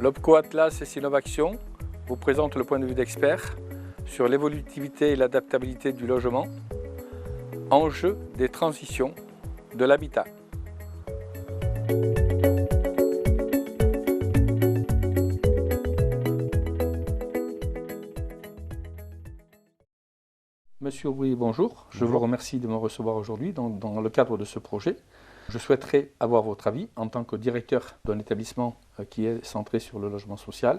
L'Opco Atlas et Sinovaction vous présente le point de vue d'experts sur l'évolutivité et l'adaptabilité du logement, enjeux des transitions de l'habitat. Monsieur Aubry, bonjour. Je vous remercie de me recevoir aujourd'hui dans le cadre de ce projet. Je souhaiterais avoir votre avis en tant que directeur d'un établissement qui est centré sur le logement social,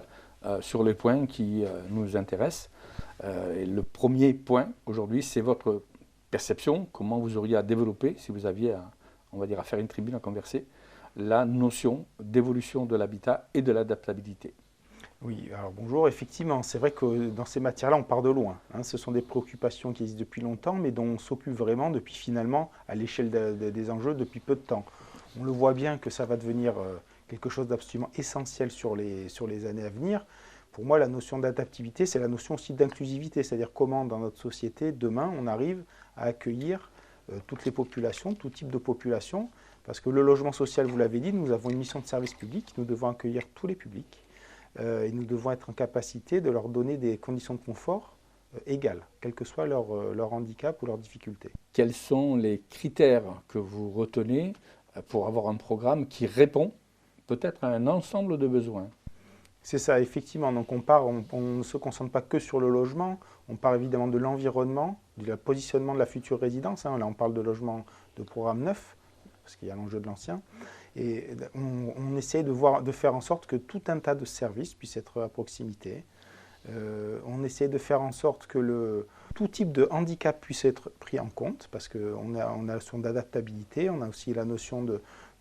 sur les points qui nous intéressent. Et le premier point aujourd'hui, c'est votre perception, comment vous auriez à développer, si vous aviez on va dire, à faire une tribune, à converser, la notion d'évolution de l'habitat et de l'adaptabilité. Oui, alors bonjour, effectivement, c'est vrai que dans ces matières-là, on part de loin. Ce sont des préoccupations qui existent depuis longtemps, mais dont on s'occupe vraiment depuis finalement, à l'échelle des enjeux, depuis peu de temps. On le voit bien que ça va devenir quelque chose d'absolument essentiel sur les années à venir. Pour moi, la notion d'adaptivité, c'est la notion aussi d'inclusivité, c'est-à-dire comment dans notre société, demain, on arrive à accueillir toutes les populations, tout type de population, parce que le logement social, vous l'avez dit, nous avons une mission de service public, nous devons accueillir tous les publics. Et nous devons être en capacité de leur donner des conditions de confort égales, quel que soit leur handicap ou leur difficulté. Quels sont les critères que vous retenez pour avoir un programme qui répond peut-être à un ensemble de besoins? C'est ça, effectivement. Donc on ne se concentre pas que sur le logement, on parle évidemment de l'environnement, du positionnement de la future résidence. Là, on parle de logement de programme neuf, parce qu'il y a l'enjeu de l'ancien. Et on essaie de faire en sorte que tout un tas de services puissent être à proximité. On essaie de faire en sorte que tout type de handicap puisse être pris en compte, parce qu'on a la notion d'adaptabilité, on a aussi la notion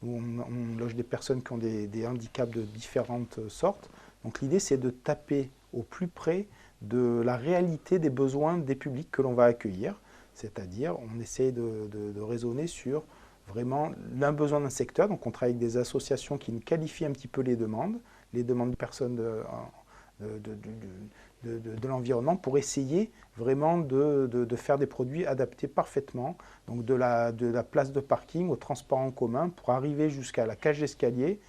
où on loge des personnes qui ont des handicaps de différentes sortes. Donc l'idée, c'est de taper au plus près de la réalité des besoins des publics que l'on va accueillir. C'est-à-dire, on essaie de raisonner sur vraiment l'un besoin d'un secteur. Donc on travaille avec des associations qui nous qualifient un petit peu les demandes de personnes de l'environnement pour essayer vraiment de faire des produits adaptés parfaitement, donc de la place de parking au transport en commun pour arriver jusqu'à la cage d'escalier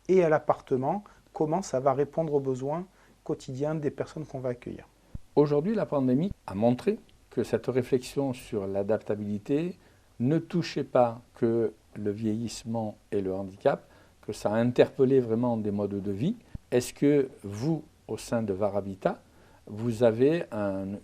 et à l'appartement, comment ça va répondre aux besoins quotidiens des personnes qu'on va accueillir. Aujourd'hui, la pandémie a montré que cette réflexion sur l'adaptabilité ne touchait pas que le vieillissement et le handicap, que ça a interpellé vraiment des modes de vie. Est-ce que vous, au sein de VAR Habitat, vous avez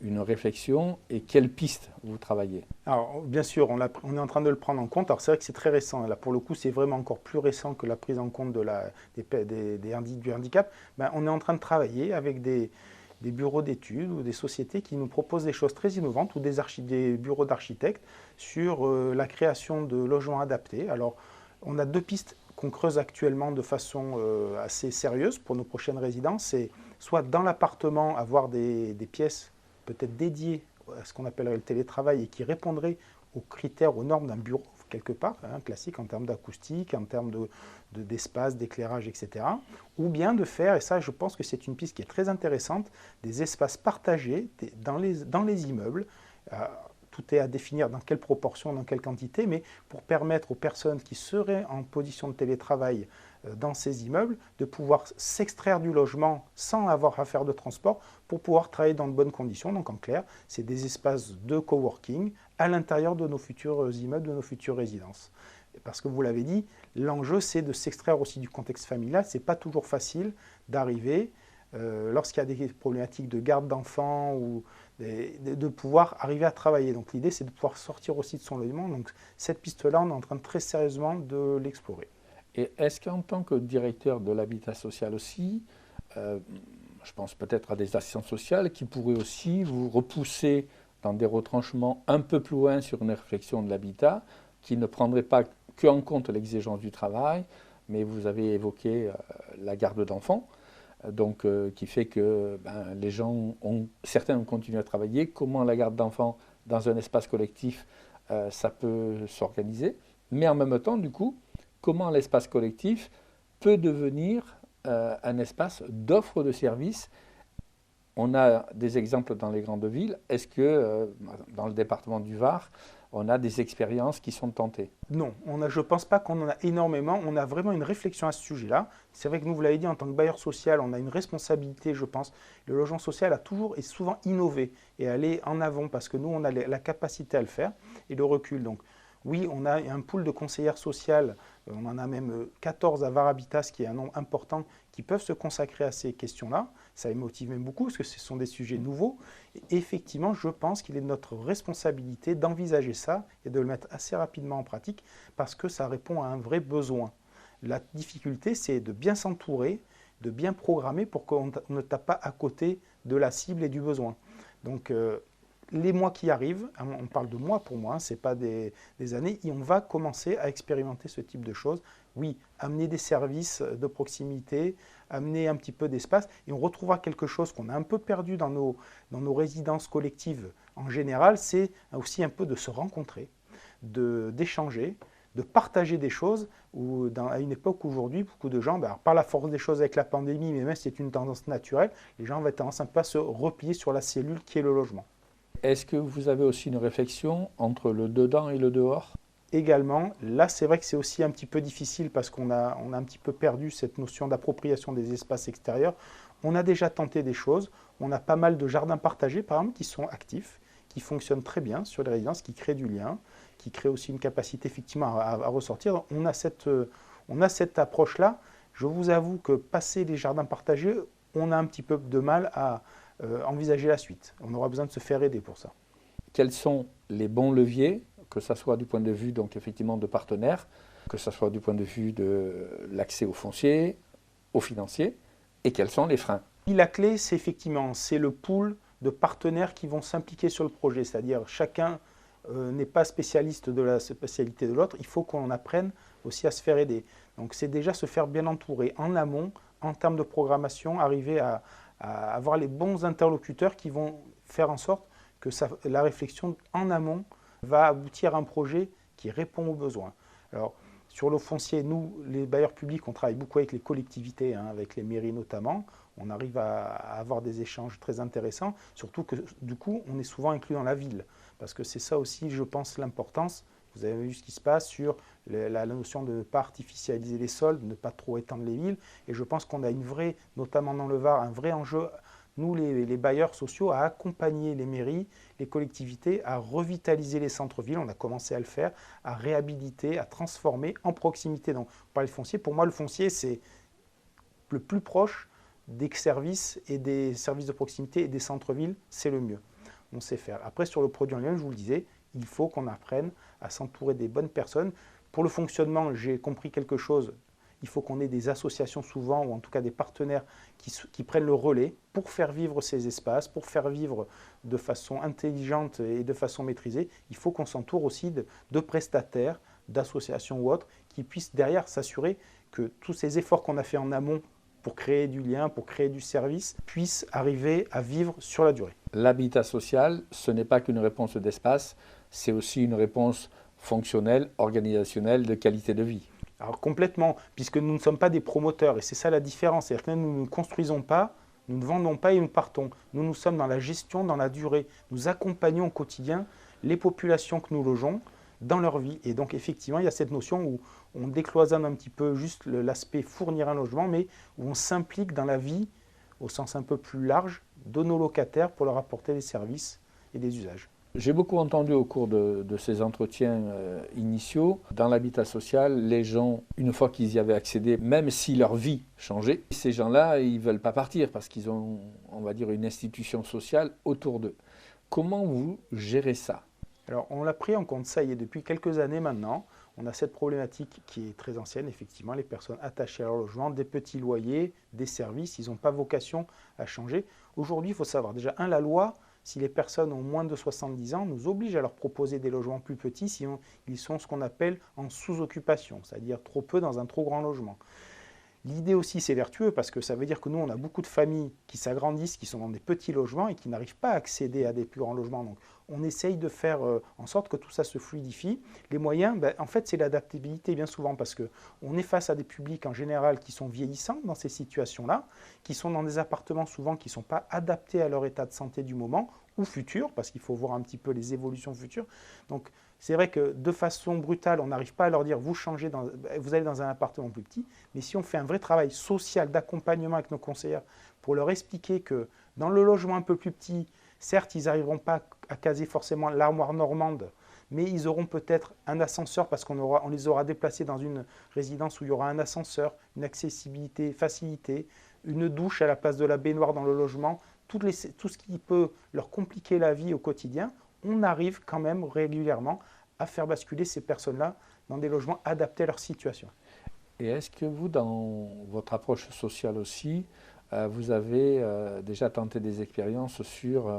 une réflexion et quelles pistes vous travaillez? Alors, bien sûr, on est en train de le prendre en compte. Alors, c'est vrai que c'est très récent. Là, pour le coup, c'est vraiment encore plus récent que la prise en compte du handicap. On est en train de travailler avec des bureaux d'études ou des sociétés qui nous proposent des choses très innovantes ou des bureaux d'architectes sur la création de logements adaptés. Alors, on a deux pistes qu'on creuse actuellement de façon assez sérieuse pour nos prochaines résidences. C'est soit dans l'appartement, avoir des pièces peut-être dédiées à ce qu'on appellerait le télétravail et qui répondraient aux critères, aux normes d'un bureau, quelque part, classique en termes d'acoustique, en termes d'espace, d'éclairage, etc. Ou bien de faire, et ça je pense que c'est une piste qui est très intéressante, des espaces partagés dans les immeubles. Tout est à définir dans quelle proportion, dans quelle quantité, mais pour permettre aux personnes qui seraient en position de télétravail dans ces immeubles de pouvoir s'extraire du logement sans avoir à faire de transport pour pouvoir travailler dans de bonnes conditions. Donc en clair, c'est des espaces de coworking à l'intérieur de nos futurs immeubles, de nos futures résidences. Parce que vous l'avez dit, l'enjeu c'est de s'extraire aussi du contexte familial. Ce n'est pas toujours facile d'arriver, lorsqu'il y a des problématiques de garde d'enfants ou de pouvoir arriver à travailler. Donc l'idée c'est de pouvoir sortir aussi de son logement. Donc cette piste-là, on est en train de très sérieusement de l'explorer. Et est-ce qu'en tant que directeur de l'habitat social aussi, je pense peut-être à des assistantes sociales qui pourraient aussi vous repousser dans des retranchements un peu plus loin sur une réflexion de l'habitat qui ne prendrait pas que en compte l'exigence du travail, mais vous avez évoqué la garde d'enfants, donc qui fait que les gens, certains ont continué à travailler. Comment la garde d'enfants dans un espace collectif, ça peut s'organiser, mais en même temps, du coup, comment l'espace collectif peut devenir un espace d'offre de services. On a des exemples dans les grandes villes. Est-ce que dans le département du Var, on a des expériences qui sont tentées? Non, je ne pense pas qu'on en a énormément. On a vraiment une réflexion à ce sujet-là. C'est vrai que nous, vous l'avez dit, en tant que bailleur social, on a une responsabilité, je pense. Le logement social a toujours et souvent innové et allé en avant parce que nous, on a la capacité à le faire et le recul. Donc, oui, on a un pool de conseillères sociales, on en a même 14 à Var Habitat, ce qui est un nombre important, qui peuvent se consacrer à ces questions-là. Ça les motive même beaucoup, parce que ce sont des sujets nouveaux. Et effectivement, je pense qu'il est de notre responsabilité d'envisager ça et de le mettre assez rapidement en pratique, parce que ça répond à un vrai besoin. La difficulté, c'est de bien s'entourer, de bien programmer pour qu'on ne tape pas à côté de la cible et du besoin. Donc, les mois qui arrivent, on parle de mois pour moi, ce n'est pas des années, et on va commencer à expérimenter ce type de choses. Oui, amener des services de proximité, amener un petit peu d'espace, et on retrouvera quelque chose qu'on a un peu perdu dans nos résidences collectives en général, c'est aussi un peu de se rencontrer, d'échanger, de partager des choses, où à une époque aujourd'hui, beaucoup de gens, par la force des choses avec la pandémie, mais même si c'est une tendance naturelle, les gens vont être tendance un peu à se replier sur la cellule qui est le logement. Est-ce que vous avez aussi une réflexion entre le dedans et le dehors? Également, là c'est vrai que c'est aussi un petit peu difficile parce qu'on a un petit peu perdu cette notion d'appropriation des espaces extérieurs. On a déjà tenté des choses, on a pas mal de jardins partagés par exemple qui sont actifs, qui fonctionnent très bien sur les résidences, qui créent du lien, qui créent aussi une capacité effectivement à ressortir. On a cette approche-là. Je vous avoue que passer les jardins partagés, on a un petit peu de mal à envisager la suite. On aura besoin de se faire aider pour ça. Quels sont les bons leviers, que ce soit du point de vue donc effectivement de partenaires, que ce soit du point de vue de l'accès au foncier, au financier, et quels sont les freins? La clé, c'est le pool de partenaires qui vont s'impliquer sur le projet, c'est-à-dire chacun n'est pas spécialiste de la spécialité de l'autre, il faut qu'on apprenne aussi à se faire aider. Donc c'est déjà se faire bien entourer en amont, en termes de programmation, arriver à avoir les bons interlocuteurs qui vont faire en sorte que la réflexion en amont va aboutir à un projet qui répond aux besoins. Alors, sur le foncier, nous, les bailleurs publics, on travaille beaucoup avec les collectivités, avec les mairies notamment. On arrive à avoir des échanges très intéressants, surtout que du coup, on est souvent inclus dans la ville. Parce que c'est ça aussi, je pense, l'importance. Vous avez vu ce qui se passe sur la notion de ne pas artificialiser les sols, de ne pas trop étendre les villes. Et je pense qu'on a notamment dans le Var, un vrai enjeu, nous les bailleurs sociaux, à accompagner les mairies, les collectivités, à revitaliser les centres-villes. On a commencé à le faire, à réhabiliter, à transformer en proximité. Donc, on parle de foncier. Pour moi, le foncier, c'est le plus proche des services et des services de proximité et des centres-villes, c'est le mieux. On sait faire. Après, sur le produit en lui-même, je vous le disais, il faut qu'on apprenne à s'entourer des bonnes personnes. Pour le fonctionnement, j'ai compris quelque chose. Il faut qu'on ait des associations souvent, ou en tout cas des partenaires qui prennent le relais pour faire vivre ces espaces, pour faire vivre de façon intelligente et de façon maîtrisée. Il faut qu'on s'entoure aussi de prestataires, d'associations ou autres, qui puissent derrière s'assurer que tous ces efforts qu'on a fait en amont pour créer du lien, pour créer du service, puissent arriver à vivre sur la durée. L'habitat social, ce n'est pas qu'une réponse d'espace, c'est aussi une réponse fonctionnelle, organisationnelle, de qualité de vie. Alors complètement, puisque nous ne sommes pas des promoteurs, et c'est ça la différence, c'est-à-dire que nous ne construisons pas, nous ne vendons pas et nous partons. Nous sommes dans la gestion, dans la durée. Nous accompagnons au quotidien les populations que nous logeons dans leur vie. Et donc effectivement, il y a cette notion où on décloisonne un petit peu juste l'aspect fournir un logement, mais où on s'implique dans la vie au sens un peu plus large de nos locataires pour leur apporter des services et des usages. J'ai beaucoup entendu au cours de ces entretiens initiaux, dans l'habitat social, les gens, une fois qu'ils y avaient accédé, même si leur vie changeait, ces gens-là, ils ne veulent pas partir parce qu'ils ont, on va dire, une institution sociale autour d'eux. Comment vous gérez ça? Alors on l'a pris en compte, ça y est, depuis quelques années maintenant. on a cette problématique qui est très ancienne, effectivement, les personnes attachées à leur logement, des petits loyers, des services, ils n'ont pas vocation à changer. Aujourd'hui, il faut savoir, déjà, la loi, si les personnes ont moins de 70 ans, nous oblige à leur proposer des logements plus petits si ils sont ce qu'on appelle en sous-occupation, c'est-à-dire trop peu dans un trop grand logement. L'idée aussi, c'est vertueux parce que ça veut dire que nous, on a beaucoup de familles qui s'agrandissent, qui sont dans des petits logements et qui n'arrivent pas à accéder à des plus grands logements. Donc, on essaye de faire en sorte que tout ça se fluidifie. Les moyens, en fait, c'est l'adaptabilité bien souvent parce qu'on est face à des publics en général qui sont vieillissants dans ces situations-là, qui sont dans des appartements souvent qui ne sont pas adaptés à leur état de santé du moment ou futur, parce qu'il faut voir un petit peu les évolutions futures. Donc, c'est vrai que de façon brutale, on n'arrive pas à leur dire vous allez dans un appartement plus petit, mais si on fait un vrai travail social d'accompagnement avec nos conseillères pour leur expliquer que dans le logement un peu plus petit, certes, ils n'arriveront pas à caser forcément l'armoire normande, mais ils auront peut-être un ascenseur parce qu'on les aura déplacés dans une résidence où il y aura un ascenseur, une accessibilité facilitée, une douche à la place de la baignoire dans le logement, tout ce qui peut leur compliquer la vie au quotidien. On arrive quand même régulièrement à faire basculer ces personnes-là dans des logements adaptés à leur situation. Et est-ce que vous, dans votre approche sociale aussi, vous avez déjà tenté des expériences sur,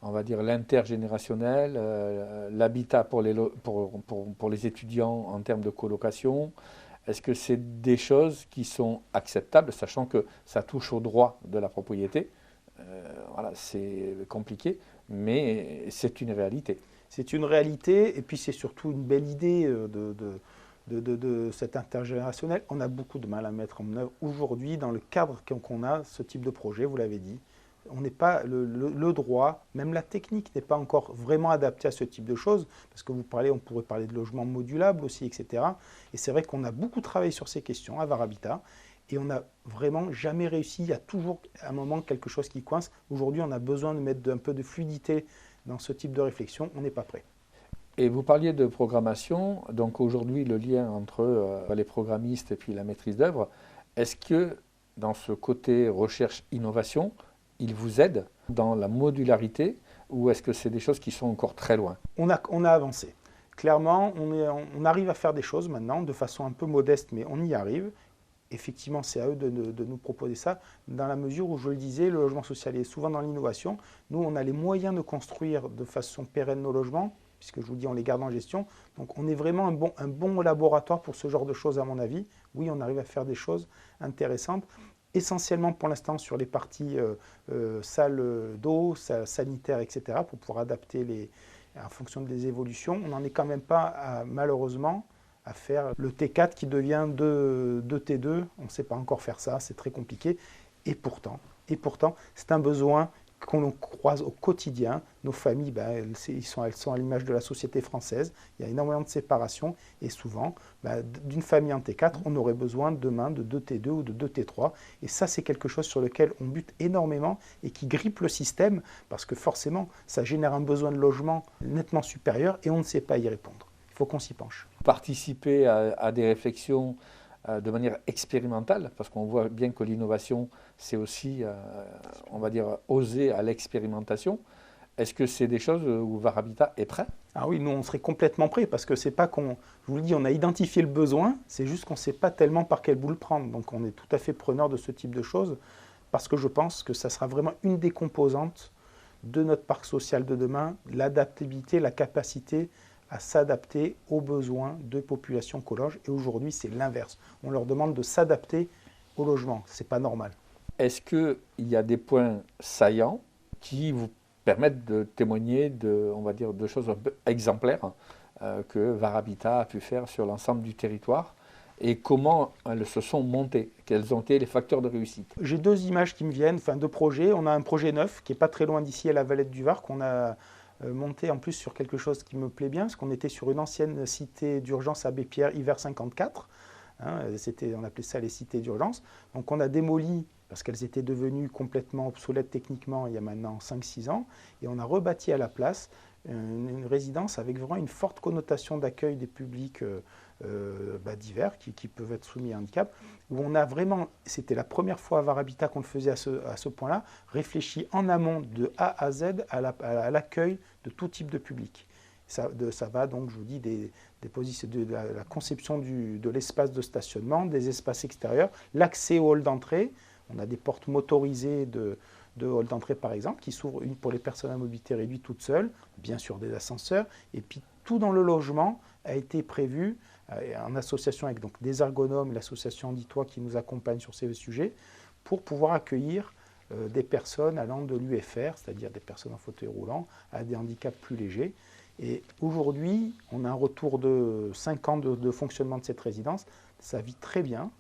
on va dire, l'intergénérationnel, l'habitat pour les étudiants en termes de colocation? Est-ce que c'est des choses qui sont acceptables, sachant que ça touche au droit de la propriété? Voilà, c'est compliqué, mais c'est une réalité. C'est une réalité, et puis c'est surtout une belle idée de cet intergénérationnel. On a beaucoup de mal à mettre en œuvre aujourd'hui dans le cadre qu'on a, ce type de projet, vous l'avez dit. On n'est pas, le droit, même la technique n'est pas encore vraiment adaptée à ce type de choses, parce que on pourrait parler de logements modulables aussi, etc. Et c'est vrai qu'on a beaucoup travaillé sur ces questions à VAR Habitat, et on n'a vraiment jamais réussi. Il y a toujours à un moment quelque chose qui coince. Aujourd'hui, on a besoin de mettre un peu de fluidité dans ce type de réflexion. On n'est pas prêt. Et vous parliez de programmation, donc aujourd'hui le lien entre les programmistes et puis la maîtrise d'œuvre, est-ce que dans ce côté recherche-innovation, il vous aide dans la modularité ou est-ce que c'est des choses qui sont encore très loin? On a avancé. Clairement, on arrive à faire des choses maintenant de façon un peu modeste, mais on y arrive. Effectivement, c'est à eux de nous proposer ça, dans la mesure où, je le disais, le logement social est souvent dans l'innovation. Nous, on a les moyens de construire de façon pérenne nos logements, puisque je vous dis, on les garde en gestion. Donc, on est vraiment un bon laboratoire pour ce genre de choses, à mon avis. Oui, on arrive à faire des choses intéressantes, essentiellement pour l'instant sur les parties salles d'eau, sanitaires, etc., pour pouvoir adapter en fonction des évolutions. On n'en est quand même pas, malheureusement, à faire le T4 qui devient 2T2. On ne sait pas encore faire ça, c'est très compliqué. Et pourtant, c'est un besoin qu'on croise au quotidien. Nos familles, elles sont à l'image de la société française. Il y a énormément de séparation. Et souvent, d'une famille en T4, on aurait besoin demain de 2T2 ou de 2T3. Et ça, c'est quelque chose sur lequel on bute énormément et qui grippe le système parce que forcément, ça génère un besoin de logement nettement supérieur et on ne sait pas y répondre. Il faut qu'on s'y penche. Participer à des réflexions de manière expérimentale, parce qu'on voit bien que l'innovation, c'est aussi, on va dire, oser à l'expérimentation. Est-ce que c'est des choses où VAR Habitat est prêt? Ah oui, nous, on serait complètement prêt, parce que c'est pas je vous le dis, on a identifié le besoin, c'est juste qu'on ne sait pas tellement par quel bout le prendre. Donc on est tout à fait preneur de ce type de choses, parce que je pense que ça sera vraiment une des composantes de notre parc social de demain, l'adaptabilité, la capacité à s'adapter aux besoins de populations qu'au-loge. Et aujourd'hui, c'est l'inverse. On leur demande de s'adapter au logement. Ce n'est pas normal. Est-ce qu'il y a des points saillants qui vous permettent de témoigner on va dire, de choses un peu exemplaires que VAR Habitat a pu faire sur l'ensemble du territoire et comment elles se sont montées? Quels ont été les facteurs de réussite? J'ai deux images qui me viennent, deux projets. On a un projet neuf qui n'est pas très loin d'ici, à la Valette du Var, qu'on a monté en plus sur quelque chose qui me plaît bien, parce qu'on était sur une ancienne cité d'urgence à Bépierre, hiver 54. On appelait ça les cités d'urgence. Donc on a démoli, parce qu'elles étaient devenues complètement obsolètes techniquement il y a maintenant 5-6 ans, et on a rebâti à la place une résidence avec vraiment une forte connotation d'accueil des publics divers qui peuvent être soumis à handicap, où on a vraiment, c'était la première fois à VAR Habitat qu'on le faisait à ce point-là, réfléchi en amont de A à Z à l'accueil de tout type de public. Ça va donc, je vous dis, de la conception de l'espace de stationnement, des espaces extérieurs, l'accès au hall d'entrée. On a des portes motorisées de hall d'entrée par exemple, qui s'ouvrent une pour les personnes à mobilité réduite toutes seules, bien sûr des ascenseurs, et puis tout dans le logement a été prévu en association avec donc, des ergonomes, l'association Handitoit qui nous accompagne sur ces sujets, pour pouvoir accueillir des personnes allant de l'UFR, c'est-à-dire des personnes en fauteuil roulant, à des handicaps plus légers. Et aujourd'hui, on a un retour de 5 ans de fonctionnement de cette résidence, ça vit très bien.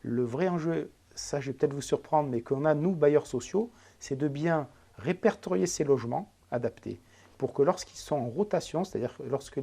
Le vrai enjeu, ça je vais peut-être vous surprendre, mais qu'on a nous, bailleurs sociaux, c'est de bien répertorier ces logements adaptés pour que lorsqu'ils sont en rotation, c'est-à-dire lorsque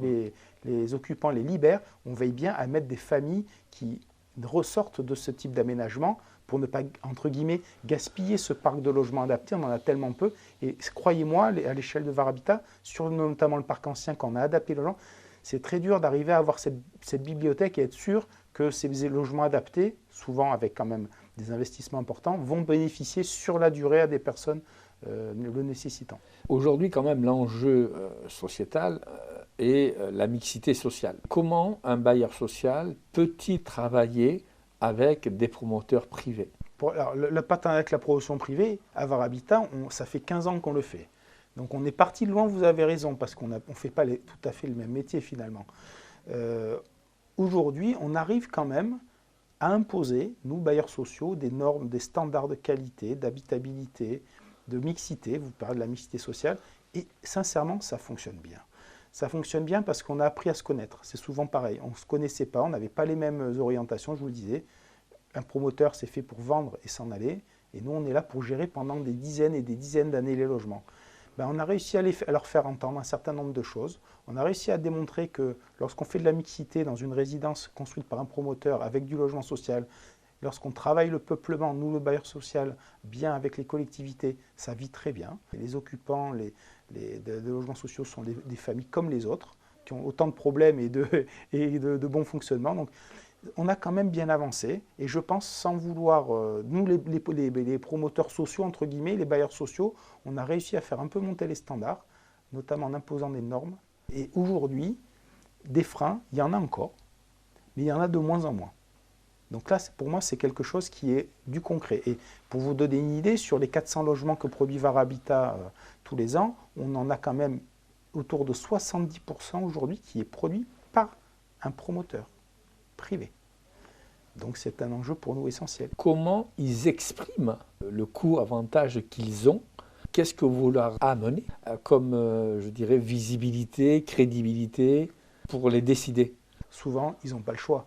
les occupants les libèrent, on veille bien à mettre des familles qui ressortent de ce type d'aménagement pour ne pas, entre guillemets, gaspiller ce parc de logements adaptés. On en a tellement peu. Et croyez-moi, à l'échelle de VAR Habitat, sur notamment le parc ancien, quand on a adapté le logement, c'est très dur d'arriver à avoir cette bibliothèque et être sûr que ces logements adaptés, souvent avec quand même des investissements importants, vont bénéficier sur la durée à des personnes le nécessitant. Aujourd'hui, quand même, l'enjeu sociétal est la mixité sociale. Comment un bailleur social peut-il travailler avec des promoteurs privés? Alors, le partenariat avec la promotion privée, à VAR Habitat, ça fait 15 ans qu'on le fait. Donc on est parti de loin, vous avez raison, parce qu'on ne fait pas tout à fait le même métier finalement. Aujourd'hui, on arrive quand même à imposer, nous, bailleurs sociaux, des normes, des standards de qualité, d'habitabilité, de mixité, vous parlez de la mixité sociale, et sincèrement, ça fonctionne bien. Ça fonctionne bien parce qu'on a appris à se connaître. C'est souvent pareil, on ne se connaissait pas, on n'avait pas les mêmes orientations, je vous le disais. Un promoteur, c'est fait pour vendre et s'en aller, et nous, on est là pour gérer pendant des dizaines et des dizaines d'années les logements. On a réussi à leur faire entendre un certain nombre de choses. On a réussi à démontrer que lorsqu'on fait de la mixité dans une résidence construite par un promoteur avec du logement social, lorsqu'on travaille le peuplement, nous le bailleur social, bien avec les collectivités, ça vit très bien. Et les occupants de logements sociaux sont des familles comme les autres, qui ont autant de problèmes et de bon fonctionnement. Donc, on a quand même bien avancé, et je pense, sans vouloir, nous les promoteurs sociaux, entre guillemets, les bailleurs sociaux, on a réussi à faire un peu monter les standards, notamment en imposant des normes. Et aujourd'hui, des freins, il y en a encore, mais il y en a de moins en moins. Donc là, pour moi, c'est quelque chose qui est du concret. Et pour vous donner une idée, sur les 400 logements que produit VAR Habitat tous les ans, on en a quand même autour de 70% aujourd'hui qui est produit par un promoteur privé. Donc c'est un enjeu pour nous essentiel. Comment ils expriment le coût-avantage qu'ils ont? Qu'est-ce que vous leur amenez comme, je dirais, visibilité, crédibilité pour les décider? Souvent, ils n'ont pas le choix.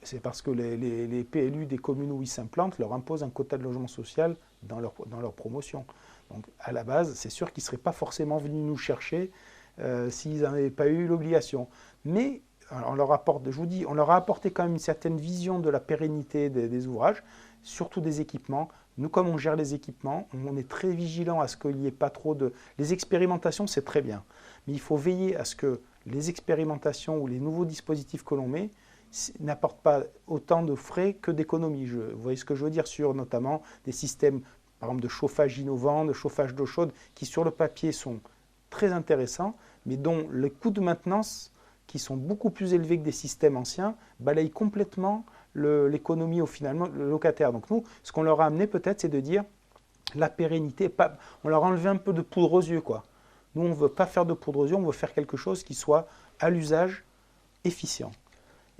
C'est parce que les PLU des communes où ils s'implantent leur imposent un quota de logement social dans leur promotion. Donc à la base, c'est sûr qu'ils ne seraient pas forcément venus nous chercher s'ils n'avaient pas eu l'obligation. Mais on leur apporte, je vous dis, on leur a apporté quand même une certaine vision de la pérennité des ouvrages, surtout des équipements. Nous, comme on gère les équipements, on est très vigilant à ce qu'il n'y ait pas trop de... Les expérimentations, c'est très bien, mais il faut veiller à ce que les expérimentations ou les nouveaux dispositifs que l'on met n'apportent pas autant de frais que d'économies. Vous voyez ce que je veux dire, sur notamment des systèmes, par exemple, de chauffage innovant, de chauffage d'eau chaude, qui sur le papier sont très intéressants, mais dont les coûts de maintenance, qui sont beaucoup plus élevés que des systèmes anciens, balayent complètement l'économie finalement le locataire. Donc nous, ce qu'on leur a amené peut-être, c'est de dire la pérennité, on leur a enlevé un peu de poudre aux yeux, quoi. Nous, on ne veut pas faire de poudre aux yeux, on veut faire quelque chose qui soit à l'usage efficient.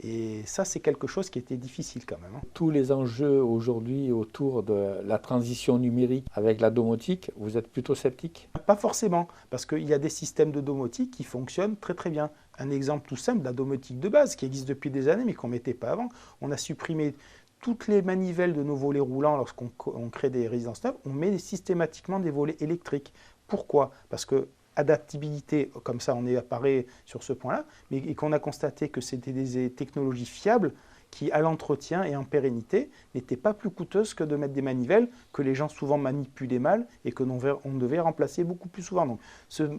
Et ça, c'est quelque chose qui était difficile quand même. Tous les enjeux aujourd'hui autour de la transition numérique avec la domotique, vous êtes plutôt sceptique? Pas forcément, parce qu'il y a des systèmes de domotique qui fonctionnent très très bien. Un exemple tout simple, la domotique de base, qui existe depuis des années, mais qu'on ne mettait pas avant. On a supprimé toutes les manivelles de nos volets roulants lorsqu'on crée des résidences neuves, on met systématiquement des volets électriques. Pourquoi? Parce que adaptabilité, comme ça on est appareil sur ce point-là, mais et qu'on a constaté que c'était des technologies fiables qui, à l'entretien et en pérennité, n'étaient pas plus coûteuses que de mettre des manivelles que les gens souvent manipulaient mal et que on devait remplacer beaucoup plus souvent. Donc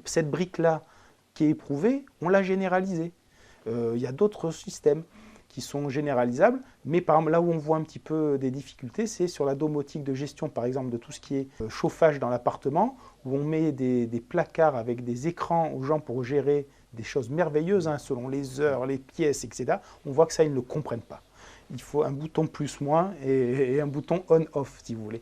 cette brique-là qui est éprouvée, on l'a généralisée. Il y a d'autres systèmes qui sont généralisables, mais par exemple, là où on voit un petit peu des difficultés, c'est sur la domotique de gestion, par exemple, de tout ce qui est chauffage dans l'appartement, où on met des placards avec des écrans aux gens pour gérer des choses merveilleuses, hein, selon les heures, les pièces, etc. On voit que ça, ils ne le comprennent pas. Il faut un bouton plus-moins et un bouton on-off, si vous voulez.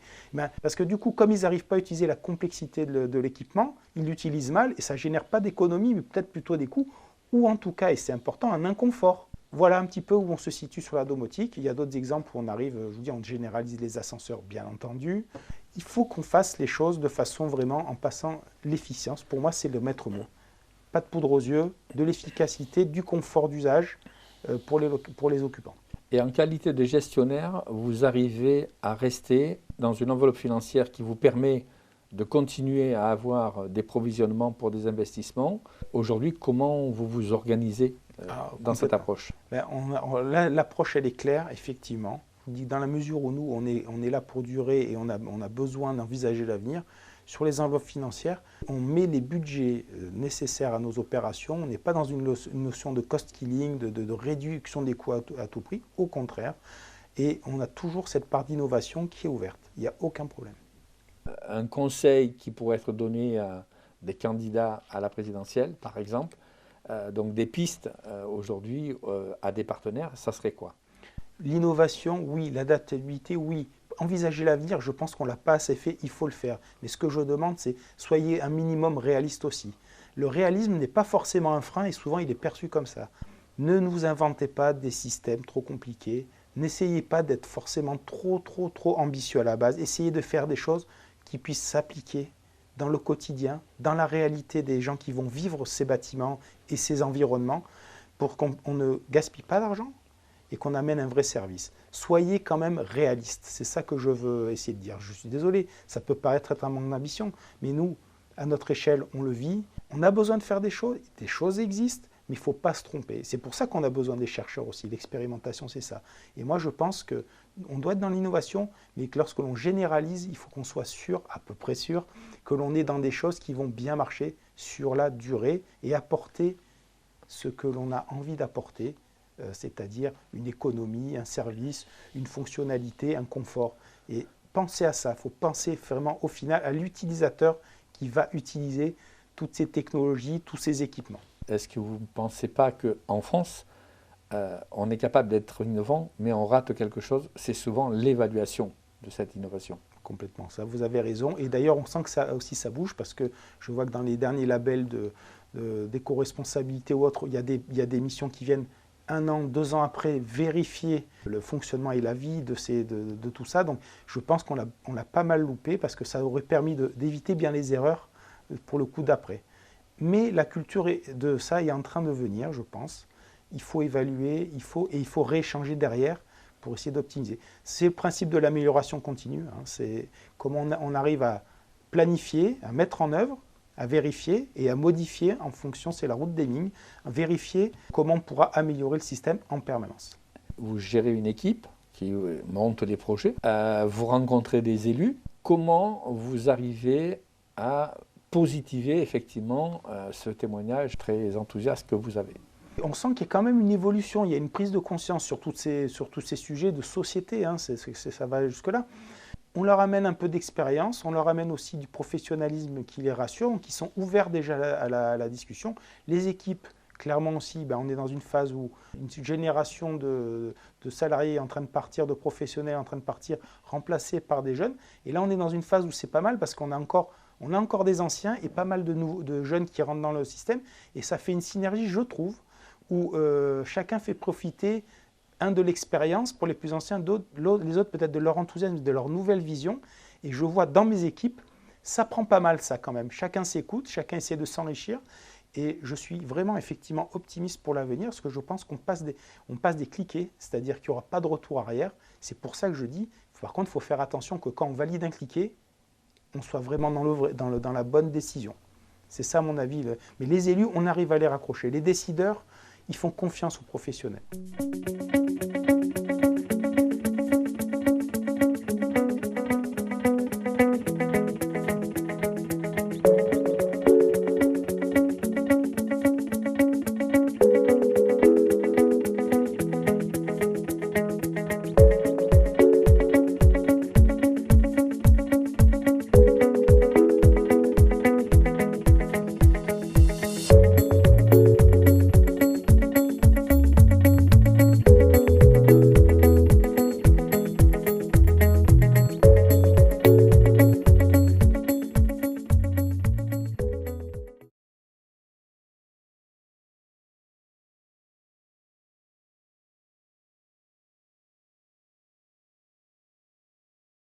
Parce que du coup, comme ils n'arrivent pas à utiliser la complexité de l'équipement, ils l'utilisent mal et ça ne génère pas d'économie, mais peut-être plutôt des coûts, ou en tout cas, et c'est important, un inconfort. Voilà un petit peu où on se situe sur la domotique. Il y a d'autres exemples où on arrive, je vous dis, on généralise les ascenseurs, bien entendu. Il faut qu'on fasse les choses de façon vraiment en passant l'efficience. Pour moi, c'est le maître mot. Pas de poudre aux yeux, de l'efficacité, du confort d'usage pour les occupants. Et en qualité de gestionnaire, vous arrivez à rester dans une enveloppe financière qui vous permet de continuer à avoir des provisionnements pour des investissements. Aujourd'hui, comment vous vous organisez dans cette approche? L'approche, elle est claire, effectivement. Je vous dis, dans la mesure où nous, on est là pour durer et on a besoin d'envisager l'avenir, sur les enveloppes financières, on met les budgets nécessaires à nos opérations. On n'est pas dans une notion de cost killing, de réduction des coûts à tout prix, au contraire. Et on a toujours cette part d'innovation qui est ouverte. Il n'y a aucun problème. Un conseil qui pourrait être donné à des candidats à la présidentielle, par exemple, donc des pistes aujourd'hui à des partenaires, ça serait quoi? L'innovation, oui. L'adaptabilité, oui. Envisager l'avenir, je pense qu'on ne l'a pas assez fait, il faut le faire. Mais ce que je demande, c'est soyez un minimum réaliste aussi. Le réalisme n'est pas forcément un frein et souvent il est perçu comme ça. Ne nous inventez pas des systèmes trop compliqués. N'essayez pas d'être forcément trop ambitieux à la base. Essayez de faire des choses qui puissent s'appliquer dans le quotidien, dans la réalité des gens qui vont vivre ces bâtiments et ces environnements pour qu'on ne gaspille pas d'argent et qu'on amène un vrai service. Soyez quand même réaliste, c'est ça que je veux essayer de dire. Je suis désolé, ça peut paraître être un manque d'ambition, mais nous, à notre échelle, on le vit. On a besoin de faire des choses existent, mais il ne faut pas se tromper. C'est pour ça qu'on a besoin des chercheurs aussi, l'expérimentation c'est ça. Et moi je pense qu'on doit être dans l'innovation, mais que lorsque l'on généralise, il faut qu'on soit sûr, à peu près sûr, que l'on est dans des choses qui vont bien marcher sur la durée et apporter ce que l'on a envie d'apporter, c'est-à-dire une économie, un service, une fonctionnalité, un confort. Et pensez à ça, il faut penser vraiment au final à l'utilisateur qui va utiliser toutes ces technologies, tous ces équipements. Est-ce que vous ne pensez pas qu'en France, on est capable d'être innovant, mais on rate quelque chose? C'est souvent l'évaluation de cette innovation. Complètement, ça vous avez raison. Et d'ailleurs, on sent que ça aussi ça bouge parce que je vois que dans les derniers labels d'éco-responsabilité ou autres, il y a des missions qui viennent 1 an, 2 ans après, vérifier le fonctionnement et la vie de tout ça. Donc je pense qu'on l'a pas mal loupé parce que ça aurait permis d'éviter bien les erreurs pour le coup d'après. Mais la culture de ça est en train de venir, je pense. Il faut évaluer, il faut rééchanger derrière pour essayer d'optimiser. C'est le principe de l'amélioration continue. Hein. C'est comment on arrive à planifier, à mettre en œuvre, à vérifier et à modifier en fonction, c'est la route d'Heming, à vérifier comment on pourra améliorer le système en permanence. Vous gérez une équipe qui monte des projets, vous rencontrez des élus. Comment vous arrivez à positiver effectivement ce témoignage très enthousiaste que vous avez? On sent qu'il y a quand même une évolution, il y a une prise de conscience sur tous ces sujets de société, hein, ça va jusque-là. On leur amène un peu d'expérience, on leur amène aussi du professionnalisme qui les rassure, donc ils sont ouverts déjà à la discussion. Les équipes, clairement aussi, on est dans une phase où une génération de salariés est en train de partir, de professionnels en train de partir, remplacés par des jeunes. Et là, on est dans une phase où c'est pas mal parce qu'on a encore des anciens et pas mal de jeunes qui rentrent dans le système. Et ça fait une synergie, je trouve, où chacun fait profiter de l'expérience pour les plus anciens, les autres peut-être de leur enthousiasme, de leur nouvelle vision. Et je vois dans mes équipes, ça prend pas mal ça quand même. Chacun s'écoute, chacun essaie de s'enrichir. Et je suis vraiment effectivement optimiste pour l'avenir parce que je pense qu'on passe des cliquets, c'est-à-dire qu'il n'y aura pas de retour arrière. C'est pour ça que je dis, par contre, il faut faire attention que quand on valide un cliquet, on soit vraiment dans la bonne décision. C'est ça mon avis. Mais les élus, on arrive à les raccrocher. Les décideurs, ils font confiance aux professionnels.